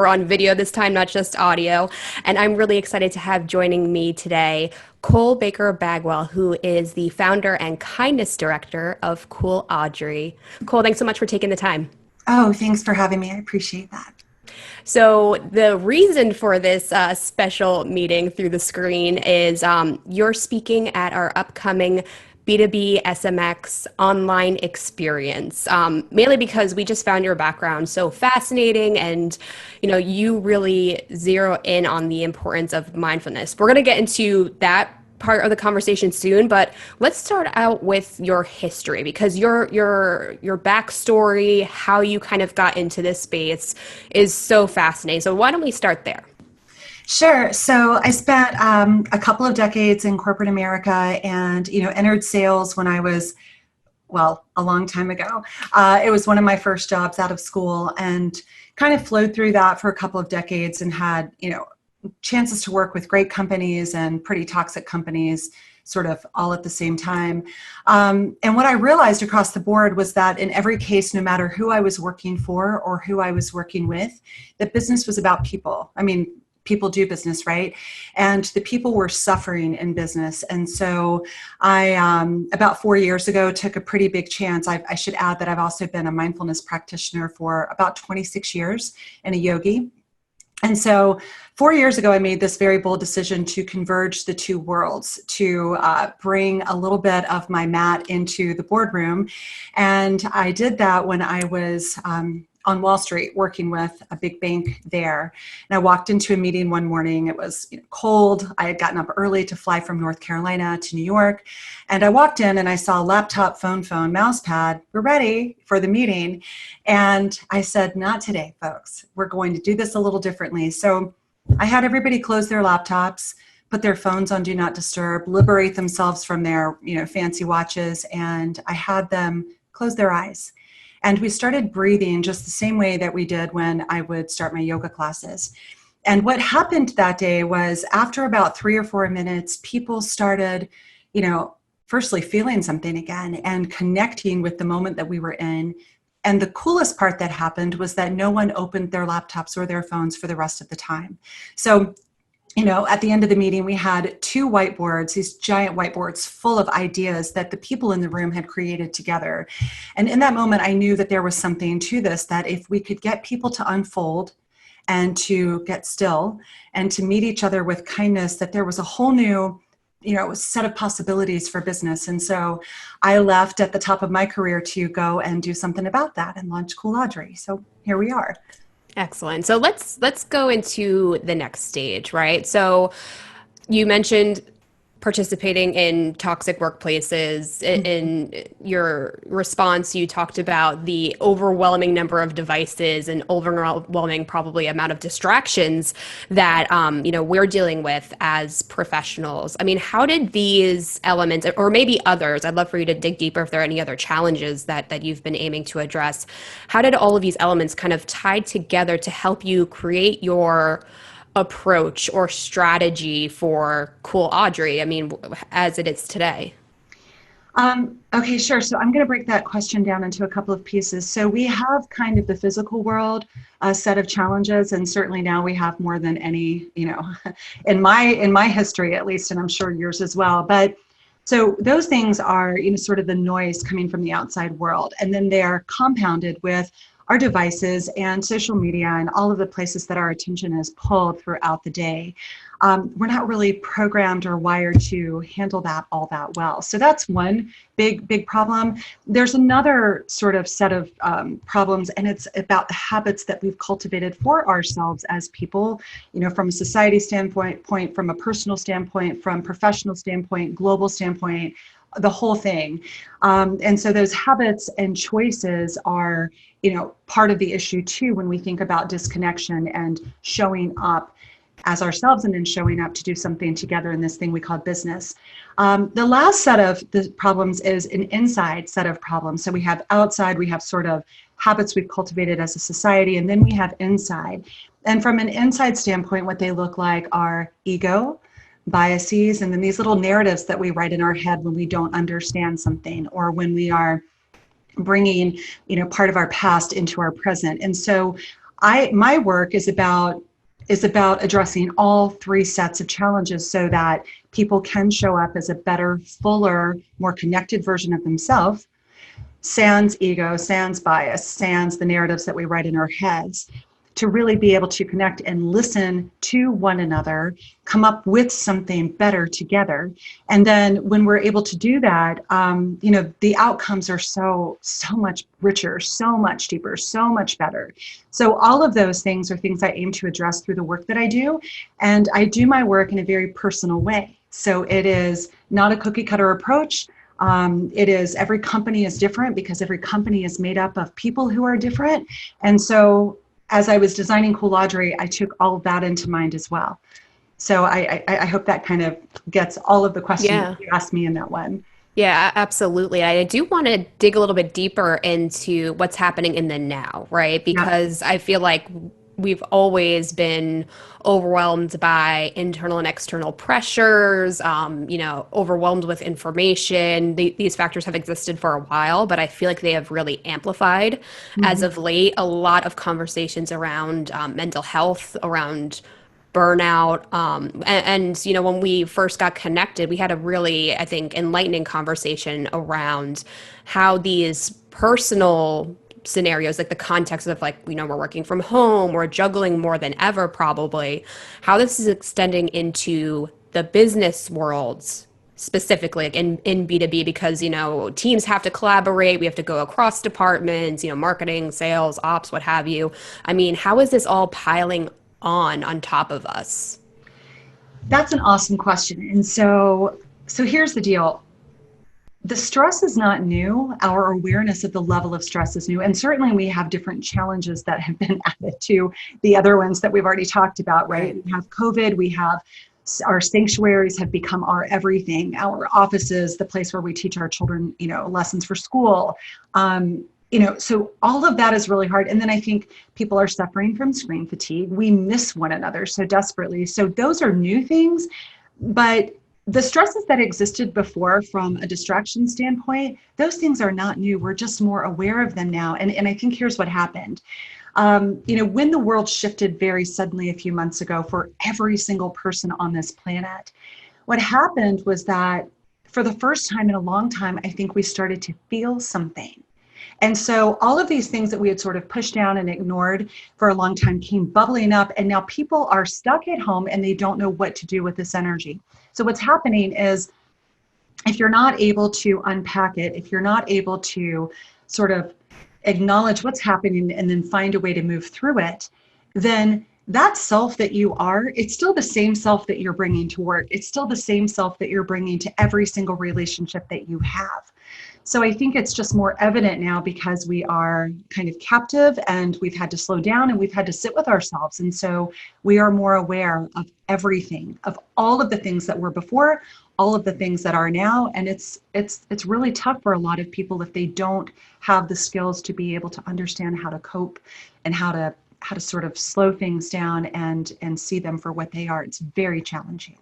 We're on video this time, not just audio. And I'm really excited to have joining me today Cole Baker Bagwell, who is the founder and kindness director of Cool Audrey. Cole, thanks so much for taking the time. Oh, thanks for having me. I appreciate that. So, the reason for this special meeting through the screen is you're speaking at our upcoming B2B SMX online experience, mainly because we just found your background so fascinating and, you really zero in on the importance of mindfulness. We're going to get into that part of the conversation soon, but let's start out with your history because your backstory, how you kind of got into this space is so fascinating. So why don't we start there? Sure. So I spent a couple of decades in corporate America and, entered sales when I was, well, a long time ago. It was one of my first jobs out of school and kind of flowed through that for a couple of decades and had, chances to work with great companies and pretty toxic companies sort of all at the same time. And what I realized across the board was that in every case, no matter who I was working for or who I was working with, that business was about people. I mean, people do business, right? And the people were suffering in business. And so I, about 4 years ago, took a pretty big chance. I should add that I've also been a mindfulness practitioner for about 26 years and a yogi. And so 4 years ago, I made this very bold decision to converge the two worlds, to bring a little bit of my mat into the boardroom. And I did that when I was on Wall Street working with a big bank there. And I walked into a meeting one morning. It was cold. I had gotten up early to fly from North Carolina to New York. And I walked in and I saw a laptop, phone, mouse pad. We're ready for the meeting. And I said, not today, folks. We're going to do this a little differently. So I had everybody close their laptops, put their phones on do not disturb, liberate themselves from their fancy watches. And I had them close their eyes. And we started breathing just the same way that we did when I would start my yoga classes. And what happened that day was after about 3 or 4 minutes, people started, firstly feeling something again and connecting with the moment that we were in. And the coolest part that happened was that no one opened their laptops or their phones for the rest of the time. So at the end of the meeting, we had 2 whiteboards, these giant whiteboards full of ideas that the people in the room had created together. And in that moment, I knew that there was something to this, that if we could get people to unfold and to get still and to meet each other with kindness, that there was a whole new set of possibilities for business. And so I left at the top of my career to go and do something about that and launch Cool Audrey. So here we are. Excellent. So let's go into the next stage, right? So you mentioned participating in toxic workplaces. In your response, you talked about the overwhelming number of devices and overwhelming probably amount of distractions that we're dealing with as professionals. I mean, how did these elements, or maybe others, I'd love for you to dig deeper if there are any other challenges that you've been aiming to address. How did all of these elements kind of tie together to help you create your approach or strategy for Cool Audrey, as it is today? Okay, sure. So I'm going to break that question down into a couple of pieces. So we have kind of the physical world, a set of challenges, and certainly now we have more than any, in my history at least, and I'm sure yours as well. But so those things are, sort of the noise coming from the outside world, and then they're compounded with our devices and social media and all of the places that our attention is pulled throughout the day. We're not really programmed or wired to handle that all that well. So that's one big problem. There's another sort of set of problems, and it's about the habits that we've cultivated for ourselves as people, from a society standpoint, from a personal standpoint, from professional standpoint, global standpoint, the whole thing. And so those habits and choices are, part of the issue too, when we think about disconnection and showing up as ourselves and then showing up to do something together in this thing we call business. The last set of the problems is an inside set of problems. So we have outside, we have sort of habits we've cultivated as a society, and then we have inside. And from an inside standpoint, what they look like are ego, biases, and then these little narratives that we write in our head when we don't understand something or when we are bringing, part of our past into our present. And so My work is about addressing all three sets of challenges so that people can show up as a better, fuller, more connected version of themselves, sans ego, sans bias, sans the narratives that we write in our heads, to really be able to connect and listen to one another, come up with something better together. And then when we're able to do that, the outcomes are so much richer, so much deeper, so much better. So all of those things are things I aim to address through the work that I do. And I do my work in a very personal way. So it is not a cookie cutter approach. It is, every company is different because every company is made up of people who are different. And so as I was designing Coolaudry, I took all of that into mind as well. So I hope that kind of gets all of the questions Yeah. that you asked me in that one. Yeah, absolutely. I do want to dig a little bit deeper into what's happening in the now, right? Yeah. Because I feel like we've always been overwhelmed by internal and external pressures, overwhelmed with information. These factors have existed for a while, but I feel like they have really amplified as Mhm. of late. A lot of conversations around mental health, around burnout. When we first got connected, we had a really, I think, enlightening conversation around how these personal scenarios, like the context of like, we're working from home, we're juggling more than ever, probably, how this is extending into the business worlds specifically like in B2B because teams have to collaborate, we have to go across departments, marketing, sales, ops, what have you. I mean, how is this all piling on top of us? That's an awesome question. And so here's the deal. The stress is not new. Our awareness of the level of stress is new. And certainly we have different challenges that have been added to the other ones that we've already talked about, right? Right. We have COVID, we have our sanctuaries have become our everything, our offices, the place where we teach our children, lessons for school. So all of that is really hard. And then I think people are suffering from screen fatigue. We miss one another so desperately. So those are new things, but the stresses that existed before from a distraction standpoint, those things are not new. We're just more aware of them now. And I think here's what happened. When the world shifted very suddenly a few months ago for every single person on this planet, what happened was that for the first time in a long time, I think we started to feel something. And so all of these things that we had sort of pushed down and ignored for a long time came bubbling up. And now people are stuck at home and they don't know what to do with this energy. So what's happening is if you're not able to unpack it, if you're not able to sort of acknowledge what's happening and then find a way to move through it, then that self that you are, it's still the same self that you're bringing to work. It's still the same self that you're bringing to every single relationship that you have. So I think it's just more evident now because we are kind of captive and we've had to slow down and we've had to sit with ourselves. And so we are more aware of everything, of all of the things that were before, all of the things that are now. And it's really tough for a lot of people if they don't have the skills to be able to understand how to cope and how to sort of slow things down and see them for what they are. It's very challenging.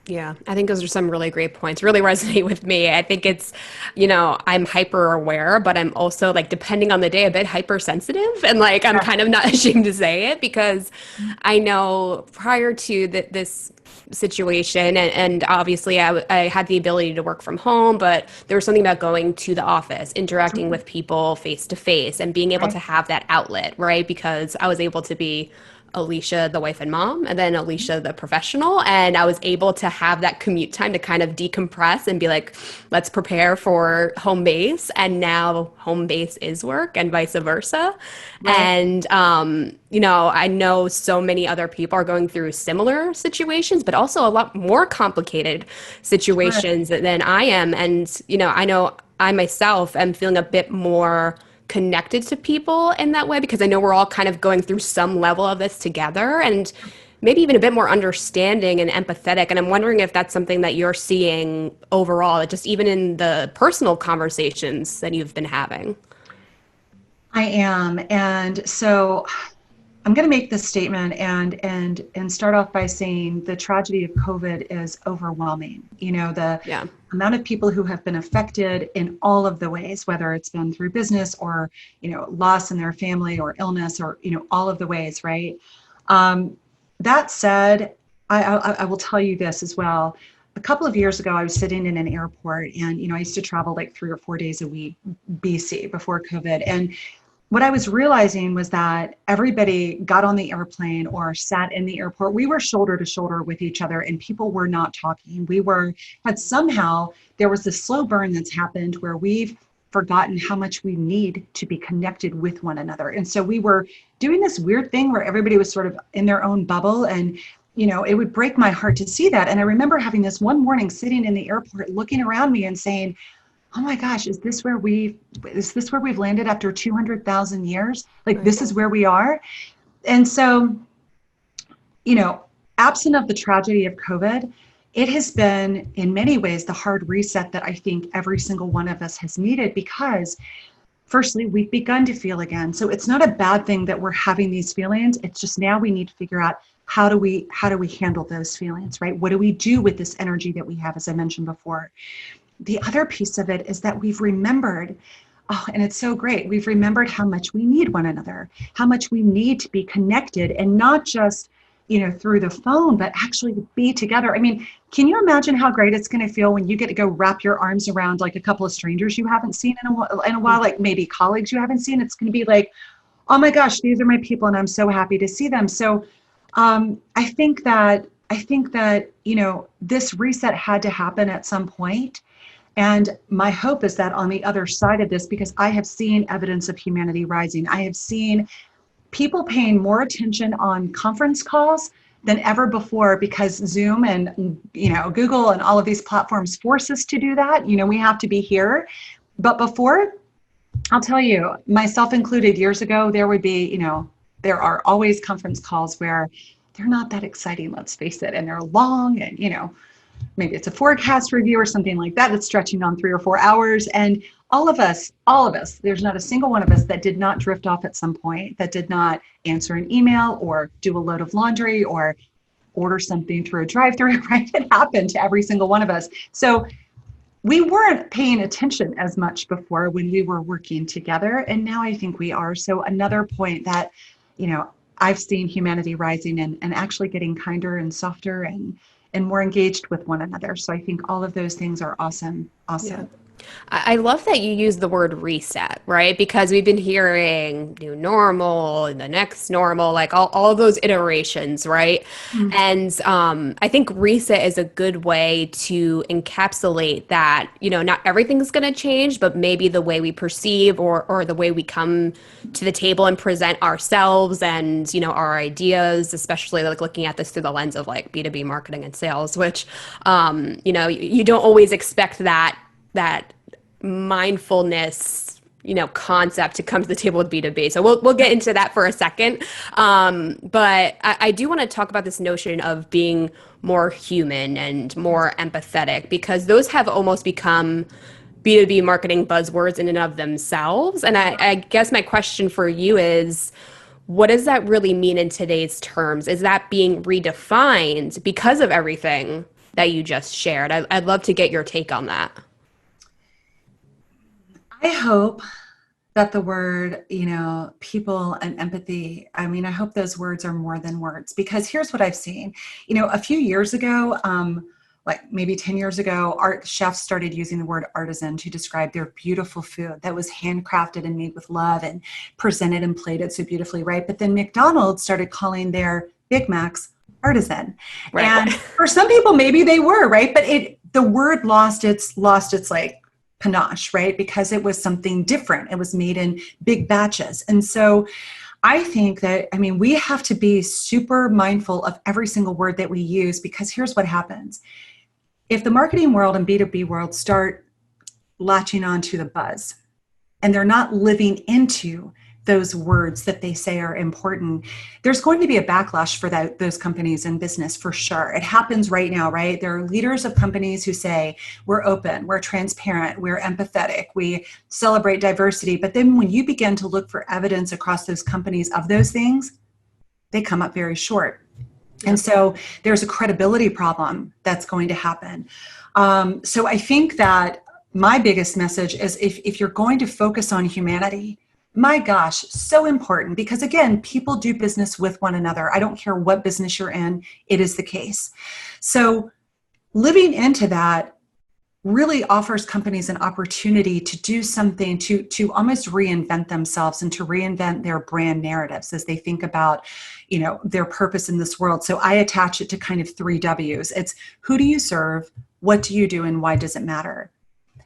Yeah, I think those are some really great points, really resonate with me. I think it's, I'm hyper aware, but I'm also like, depending on the day, a bit hypersensitive. And like, I'm Yeah. kind of not ashamed to say it because I know prior to this situation, and obviously I had the ability to work from home, but there was something about going to the office, interacting with people face to face, and being able Right. to have that outlet, right? Because I was able to be Alicia, the wife and mom, and then Alicia, the professional. And I was able to have that commute time to kind of decompress and be like, let's prepare for home base. And now home base is work and vice versa. Right. And, I know so many other people are going through similar situations, but also a lot more complicated Sure. situations than I am. And, I know I myself am feeling a bit more connected to people in that way because I know we're all kind of going through some level of this together and maybe even a bit more understanding and empathetic. And I'm wondering if that's something that you're seeing overall, just even in the personal conversations that you've been having. I am. And so I'm going to make this statement and start off by saying the tragedy of COVID is overwhelming. You know, the Yeah. amount of people who have been affected in all of the ways, whether it's been through business or, you know, loss in their family or illness or, you know, all of the ways, right? That said, I will tell you this as well. A couple of years ago, I was sitting in an airport and, you know, I used to travel like 3 or 4 days a week, BC, before COVID. And what I was realizing was that everybody got on the airplane or sat in the airport. We were shoulder to shoulder with each other and people were not talking. Had somehow, there was this slow burn that's happened where we've forgotten how much we need to be connected with one another. And so we were doing this weird thing where everybody was sort of in their own bubble. And, you know, it would break my heart to see that. And I remember having this one morning sitting in the airport, looking around me and saying, oh my gosh, is this where we've landed after 200,000 years? Like, Right. this is where we are. And so, you know, absent of the tragedy of COVID, it has been in many ways the hard reset that I think every single one of us has needed, because firstly, we've begun to feel again. So it's not a bad thing that we're having these feelings. It's just now we need to figure out how do we handle those feelings, right? What do we do with this energy that we have, as I mentioned before? The other piece of it is that we've remembered, oh, and it's so great, we've remembered how much we need one another, how much we need to be connected, and not just, you know, through the phone, but actually to be together. I mean, can you imagine how great it's going to feel when you get to go wrap your arms around like a couple of strangers you haven't seen in a while, like maybe colleagues you haven't seen? It's going to be like, oh my gosh, these are my people and I'm so happy to see them. So I think that, you know, this reset had to happen at some point. And my hope is that on the other side of this, because I have seen evidence of humanity rising, I have seen people paying more attention on conference calls than ever before, because Zoom and, you know, Google and all of these platforms force us to do that. You know, we have to be here. But before, I'll tell you, myself included, years ago, there would be, you know, there are always conference calls where they're not that exciting, let's face it, and they're long and, you know, maybe it's a forecast review or something like that that's stretching on 3 or 4 hours. And all of us, there's not a single one of us that did not drift off at some point, that did not answer an email or do a load of laundry or order something through a drive-through, right? It happened to every single one of us. So we weren't paying attention as much before when we were working together. And now I think we are. So another point that, you know, I've seen humanity rising and actually getting kinder and softer and more engaged with one another. So I think all of those things are awesome. Yeah. Awesome. I love that you use the word reset, right? Because we've been hearing new normal and the next normal, like all those iterations, right? Mm. And I think reset is a good way to encapsulate that, you know, not everything's going to change, but maybe the way we perceive or the way we come to the table and present ourselves and, you know, our ideas, especially like looking at this through the lens of like B2B marketing and sales, which, you know, you don't always expect that mindfulness, you know, concept to come to the table with B2B. So we'll get into that for a second. But I do want to talk about this notion of being more human and more empathetic, because those have almost become B2B marketing buzzwords in and of themselves. And I guess my question for you is, what does that really mean in today's terms? Is that being redefined because of everything that you just shared? I'd love to get your take on that. I hope that the word, you know, people and empathy, I mean, I hope those words are more than words, because here's what I've seen. You know, a few years ago, like maybe 10 years ago, art chefs started using the word artisan to describe their beautiful food that was handcrafted and made with love and presented and plated so beautifully, right? But then McDonald's started calling their Big Macs artisan. Right. And for some people, maybe they were, right? But the word lost its like panache, right? Because it was something different. It was made in big batches. And so I think that, I mean, we have to be super mindful of every single word that we use, because here's what happens. If the marketing world and B2B world start latching on to the buzz and they're not living into those words that they say are important, there's going to be a backlash for those companies in business for sure. It happens right now, right? There are leaders of companies who say, we're open, we're transparent, we're empathetic, we celebrate diversity. But then when you begin to look for evidence across those companies of those things, they come up very short. Yeah. And so there's a credibility problem that's going to happen. So I think that my biggest message is if you're going to focus on humanity, my gosh, so important, because again, people do business with one another. I don't care what business you're in, it is the case. So living into that really offers companies an opportunity to do something to almost reinvent themselves and to reinvent their brand narratives as they think about, their purpose in this world. So I attach it to kind of 3 W's. It's who do you serve, what do you do, and why does it matter?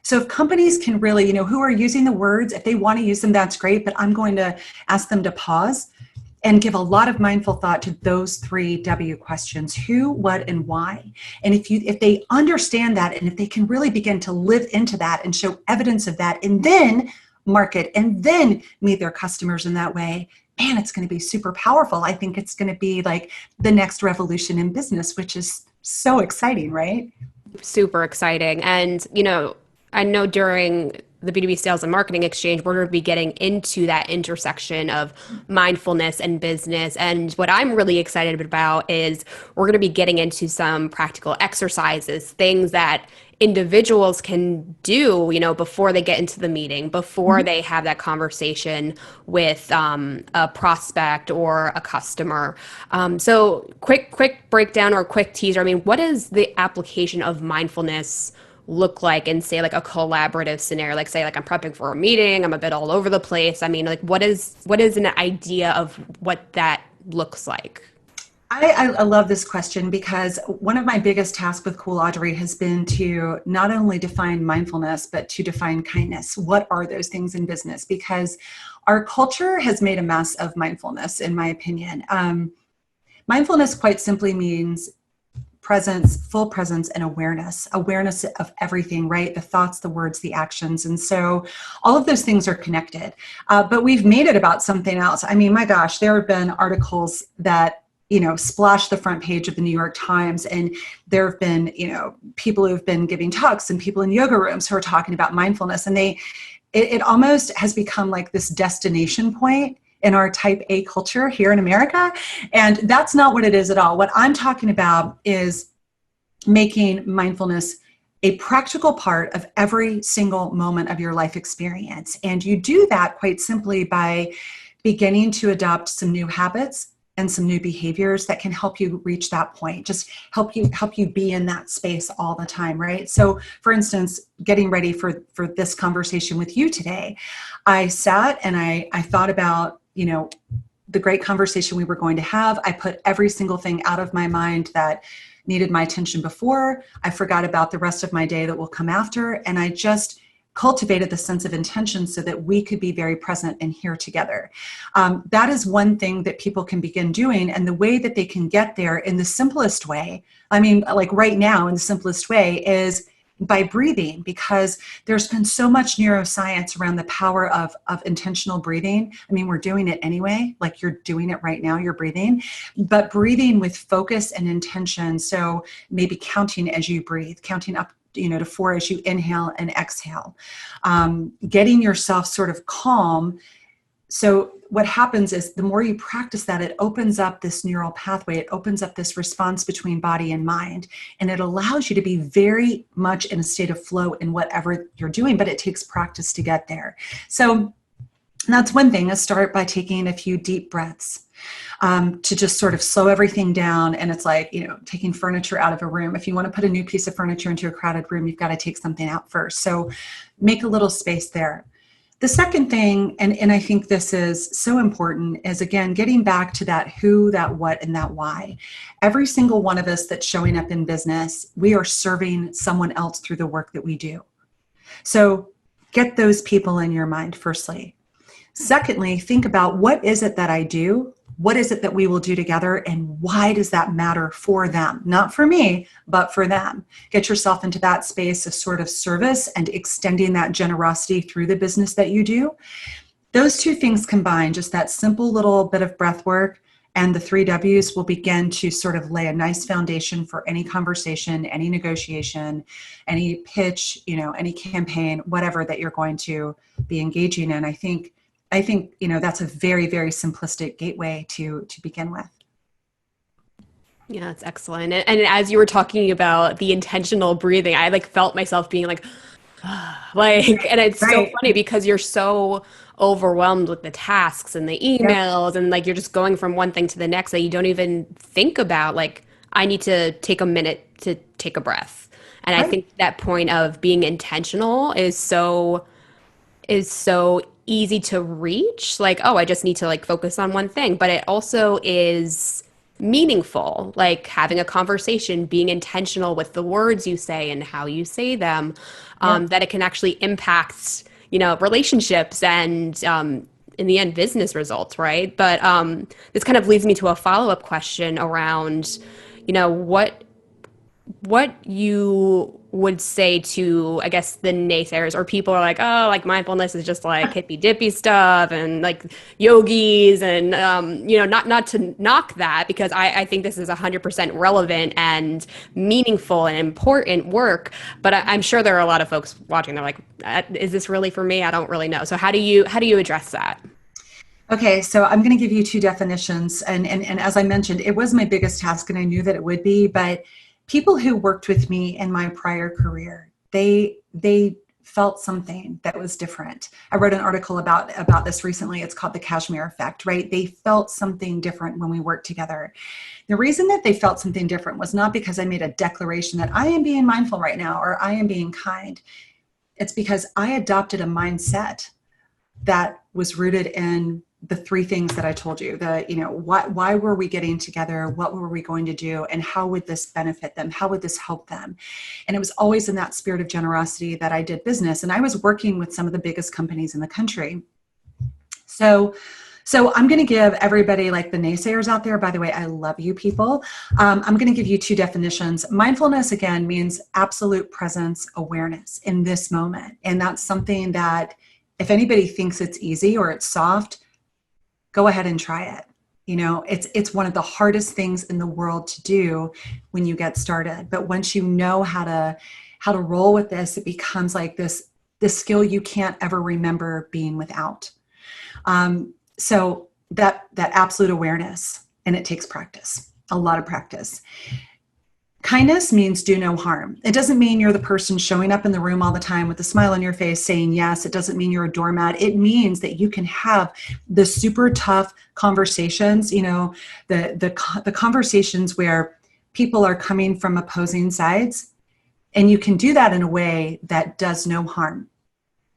So if companies can really, who are using the words, if they want to use them, that's great, but I'm going to ask them to pause and give a lot of mindful thought to those 3 W questions: who, what, and why. And if they understand that, and if they can really begin to live into that and show evidence of that, and then market and then meet their customers in that way, man, it's going to be super powerful. I think it's going to be like the next revolution in business, which is so exciting, right? Super exciting. And, I know during the B2B sales and marketing exchange, we're going to be getting into that intersection of mindfulness and business. And what I'm really excited about is we're going to be getting into some practical exercises, things that individuals can do, before they get into the meeting, before they have that conversation with a prospect or a customer. So quick breakdown or quick teaser. I mean, what is the application of mindfulness look like in, say, like a collaborative scenario? Like, say, like I'm prepping for a meeting, I'm a bit all over the place. I mean, like what is an idea of what that looks like? I love this question, because one of my biggest tasks with Cool Audrey has been to not only define mindfulness, but to define kindness. What are those things in business? Because our culture has made a mess of mindfulness, in my opinion. Mindfulness quite simply means presence, full presence, and awareness of everything, right? The thoughts, the words, the actions. And so all of those things are connected, but we've made it about something else. I mean, my gosh, there have been articles that, splash the front page of the New York Times. And there have been, people who've been giving talks and people in yoga rooms who are talking about mindfulness. And it almost has become like this destination point in our type A culture here in America. And that's not what it is at all. What I'm talking about is making mindfulness a practical part of every single moment of your life experience. And you do that quite simply by beginning to adopt some new habits and some new behaviors that can help you reach that point, just help you be in that space all the time, right? So for instance, getting ready for this conversation with you today, I sat and I thought about, the great conversation we were going to have. I put every single thing out of my mind that needed my attention before. I forgot about the rest of my day that will come after. And I just cultivated the sense of intention so that we could be very present and here together. That is one thing that people can begin doing. And the way that they can get there in the simplest way, I mean, like right now in the simplest way, is by breathing, because there's been so much neuroscience around the power of intentional breathing. I mean, we're doing it anyway, like you're doing it right now, you're breathing, but breathing with focus and intention. So maybe counting as you breathe, counting up to 4 as you inhale and exhale, getting yourself sort of calm. So what happens is the more you practice that, it opens up this neural pathway. It opens up this response between body and mind. And it allows you to be very much in a state of flow in whatever you're doing, but it takes practice to get there. So that's one thing, is start by taking a few deep breaths. To just sort of slow everything down. And it's like, taking furniture out of a room. If you want to put a new piece of furniture into a crowded room, you've got to take something out first. So make a little space there. The second thing, and I think this is so important, is again, getting back to that who, that what, and that why. Every single one of us that's showing up in business, we are serving someone else through the work that we do. So get those people in your mind, firstly. Secondly, think about, what is it that I do? What is it that we will do together? And why does that matter for them? Not for me, but for them. Get yourself into that space of sort of service and extending that generosity through the business that you do. Those two things combined, just that simple little bit of breath work and the 3 W's, will begin to sort of lay a nice foundation for any conversation, any negotiation, any pitch, any campaign, whatever that you're going to be engaging in. I think that's a very, very simplistic gateway to begin with. Yeah, that's excellent. And as you were talking about the intentional breathing, I like felt myself being like, like, and it's so Right. funny because you're so overwhelmed with the tasks and the Yep. emails, and like you're just going from one thing to the next that you don't even think about. Like, I need to take a minute to take a breath. And I Right. think that point of being intentional is so easy to reach. Like, oh, I just need to like focus on one thing, but it also is meaningful, like having a conversation, being intentional with the words you say and how you say them, Yep. that it can actually impact, relationships and in the end, business results, right? But this kind of leads me to a follow-up question around, what you would say to, I guess, the naysayers or people are like, oh, like mindfulness is just like hippy dippy stuff and like yogis and, not to knock that because I think this is 100% relevant and meaningful and important work. But I'm sure there are a lot of folks watching. They're like, is this really for me? I don't really know. So how do you address that? Okay, so I'm going to give you two definitions. And as I mentioned, it was my biggest task and I knew that it would be, but people who worked with me in my prior career, they felt something that was different. I wrote an article about this recently. It's called the Cashmere Effect, right? They felt something different when we worked together. The reason that they felt something different was not because I made a declaration that I am being mindful right now or I am being kind. It's because I adopted a mindset that was rooted in the three things that I told you. Why were we getting together? What were we going to do? And how would this benefit them? How would this help them? And it was always in that spirit of generosity that I did business. And I was working with some of the biggest companies in the country. So I'm going to give everybody, like the naysayers out there, by the way, I love you people. I'm going to give you two definitions. Mindfulness, again, means absolute presence awareness in this moment. And that's something that if anybody thinks it's easy or it's soft, go ahead and try it. It's one of the hardest things in the world to do when you get started. But once you know how to roll with this, it becomes like this skill you can't ever remember being without. So that absolute awareness, and it takes practice, a lot of practice. Kindness means do no harm. It doesn't mean you're the person showing up in the room all the time with a smile on your face saying yes. It doesn't mean you're a doormat. It means that you can have the super tough conversations, the conversations where people are coming from opposing sides. And you can do that in a way that does no harm.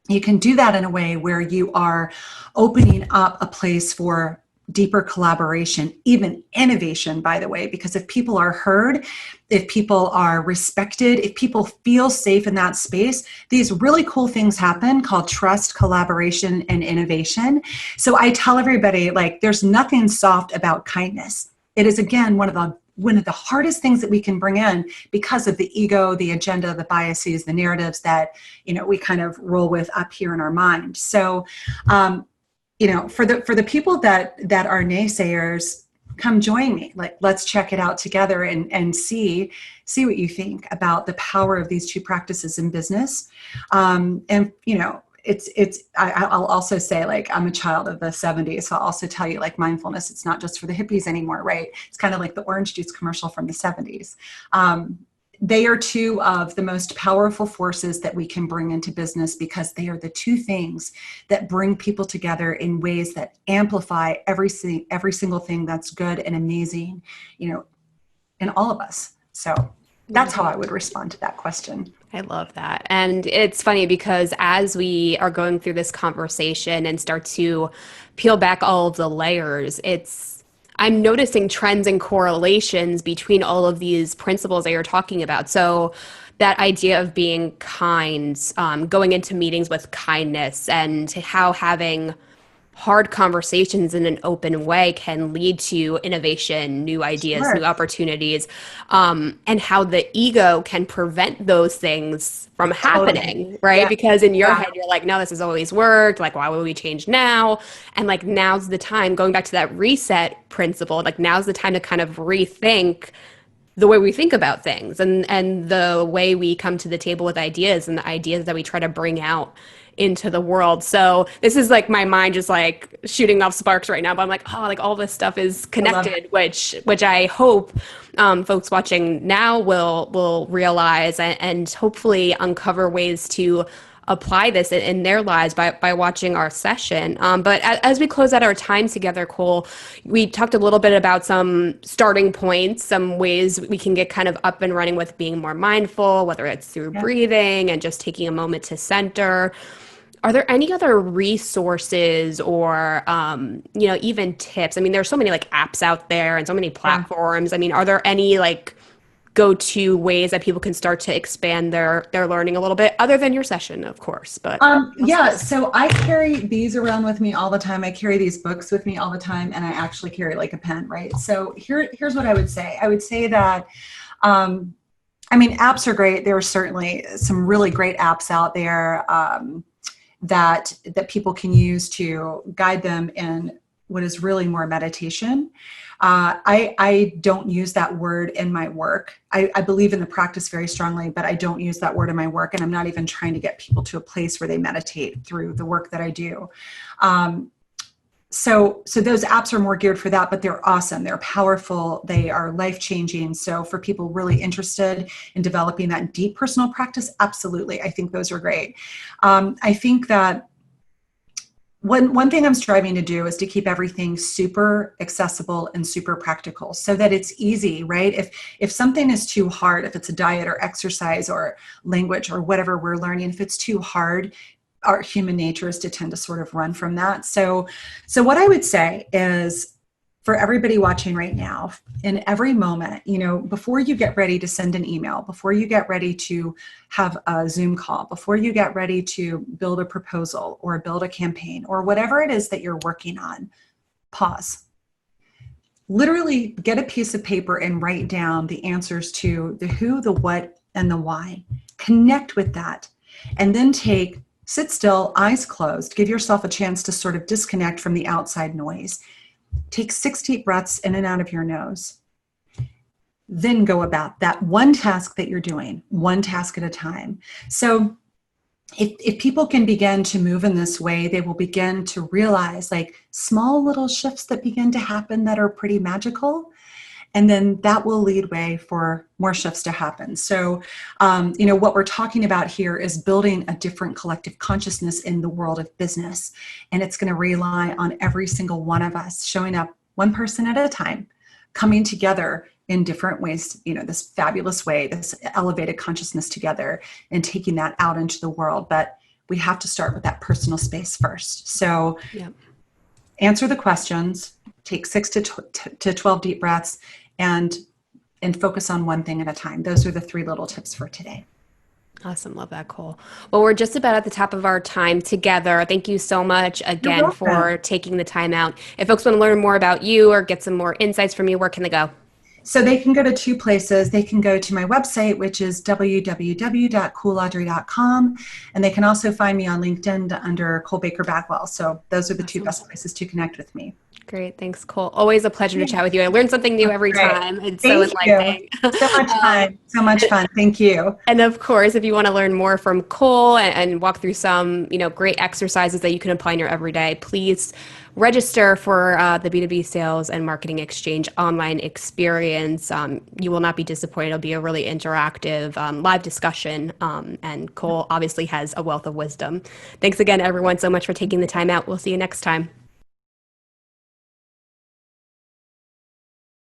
You can do that in a way where you are opening up a place for deeper collaboration, even innovation, by the way, because if people are heard, if people are respected, if people feel safe in that space, these really cool things happen called trust, collaboration, and innovation. So I tell everybody, like, there's nothing soft about kindness. It is, again, one of the hardest things that we can bring in because of the ego, the agenda, the biases, the narratives that, we kind of roll with up here in our mind. So, for the people that are naysayers, come join me. Like, let's check it out together and see what you think about the power of these two practices in business. I'll also say, like, I'm a child of the 70s, so I'll also tell you, like, mindfulness, it's not just for the hippies anymore, right? It's kind of like the orange juice commercial from the 70s. They are two of the most powerful forces that we can bring into business because they are the two things that bring people together in ways that amplify every single thing that's good and amazing, in all of us. So that's how I would respond to that question. I love that. And it's funny because as we are going through this conversation and start to peel back all of the layers, I'm noticing trends and correlations between all of these principles that you're talking about. So that idea of being kind, going into meetings with kindness, and how having hard conversations in an open way can lead to innovation, new ideas, new Sure. opportunities, and how the ego can prevent those things from Totally. happening, right? Yeah. Because in your Yeah. head, you're like, no, this has always worked. Like, why would we change now? And like, now's the time, going back to that reset principle, like, now's the time to kind of rethink the way we think about things and the way we come to the table with ideas and the ideas that we try to bring out into the world. So this is like my mind just like shooting off sparks right now, but I'm like, oh, like all this stuff is I love it. connected, which I hope folks watching now will realize and hopefully uncover ways to apply this in their lives by watching our session. But as we close out our time together, Cole, we talked a little bit about some starting points, some ways we can get kind of up and running with being more mindful, whether it's through Yeah. breathing and just taking a moment to center. Are there any other resources or, even tips? I mean, there's so many like apps out there and so many Yeah. platforms. I mean, are there any like go-to ways that people can start to expand their learning a little bit, other than your session, of course, but Yeah, so I carry these around with me all the time. I carry these books with me all the time, and I actually carry like a pen, right? So here's what I would say. I would say that, I mean, apps are great. There are certainly some really great apps out there that people can use to guide them in what is really more meditation. I don't use that word in my work. I believe in the practice very strongly, but I don't use that word in my work. And I'm not even trying to get people to a place where they meditate through the work that I do. So those apps are more geared for that, but they're awesome. They're powerful. They are life-changing. So for people really interested in developing that deep personal practice, absolutely. I think those are great. I think that one thing I'm striving to do is to keep everything super accessible and super practical so that it's easy, right? If something is too hard, if it's a diet or exercise or language or whatever we're learning, if it's too hard, our human nature is to tend to sort of run from that. So what I would say is, for everybody watching right now, in every moment, before you get ready to send an email, before you get ready to have a Zoom call, before you get ready to build a proposal or build a campaign or whatever it is that you're working on, pause. Literally get a piece of paper and write down the answers to the who, the what, and the why. Connect with that. And then sit still, eyes closed, give yourself a chance to sort of disconnect from the outside noise. Take 6 deep breaths in and out of your nose. Then go about that one task that you're doing, one task at a time. So if people can begin to move in this way, they will begin to realize like small little shifts that begin to happen that are pretty magical. And then that will lead way for more shifts to happen. So, what we're talking about here is building a different collective consciousness in the world of business. And it's going to rely on every single one of us showing up one person at a time, coming together in different ways, this fabulous way, this elevated consciousness together and taking that out into the world. But we have to start with that personal space first. So answer the questions, take 6 to 12 deep breaths, and focus on one thing at a time. Those are the 3 little tips for today. Awesome. Love that, Cole. Well, we're just about at the top of our time together. Thank you so much You're again for welcome. taking the time out. If folks want to learn more about you or get some more insights from you, where can they go? So they can go to 2 places. They can go to my website, which is www.coolaudrey.com. And they can also find me on LinkedIn under Cole Baker Backwell. So those are the 2 best places to connect with me. Great. Thanks, Cole. Always a pleasure to chat with you. I learn something new every Great. time. It's so Thank you. enlightening. So much fun. So much fun. Thank you. And of course, if you want to learn more from Cole and walk through some, great exercises that you can apply in your everyday, please register for the B2B Sales and Marketing Exchange online experience. You will not be disappointed. It'll be a really interactive live discussion. And Cole obviously has a wealth of wisdom. Thanks again, everyone, so much for taking the time out. We'll see you next time.